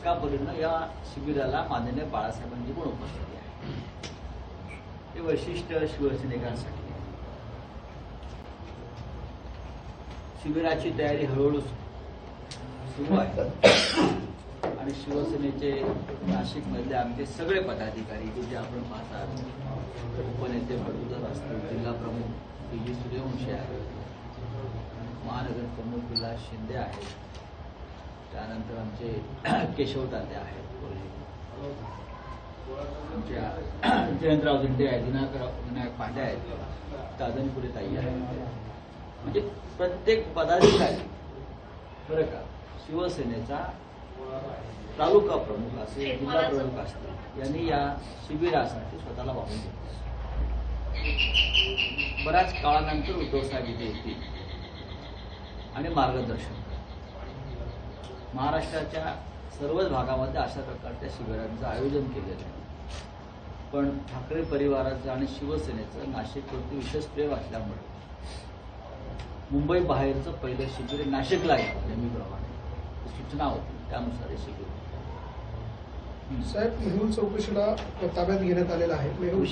एकापर्यंत या शिबिराला माननीय बाळासाहेबांची पण उपस्थिती आहे. हे वैशिष्ट्य शिवसैनिकांसाठी आहे. शिबिराची तयारी हळूहळू सुरू आहे आणि शिवसेनेचे नाशिकमधले आमचे सगळे पदाधिकारी जे आपण पाहतात, उपनेते बडगुजर असतील, जिल्हा प्रमुख पी.जी. सूर्यवंशी आहेत, महानगर प्रमुख विलास शिंदे आहेत, त्यानंतर आमचे केशव तात्या आहेत, आमच्या जयंतराव दिंडे आहेत, विनायक पांडे आहेत, दादनपुरे ताई आहेत. म्हणजे प्रत्येक पदाधिकारी बरं का शिवसेनेचा तालुका प्रमुख असेल, जिल्हा प्रमुख असतील, यांनी या शिबिरासाठी स्वतःला वाहून घेतलं. बऱ्याच काळानंतर उद्धव साहेब इथे येतील आणि मार्गदर्शन करतील. महाराष्ट्राच्या सर्वच भागामध्ये अशा प्रकारच्या शिबिरांचं आयोजन केलेलं आहे. पण ठाकरे परिवाराचं आणि शिवसेनेचं नाशिकवरती विशेष प्रेम असल्यामुळे मुंबई बाहेरचं पहिलं शिबिर नाशिकला आहे. नेहमीप्रमाणे सूचना होती, त्यानुसार हे शिबिर. साहेब, मेहुल चौकशीला ताब्यात घेण्यात आलेला आहे.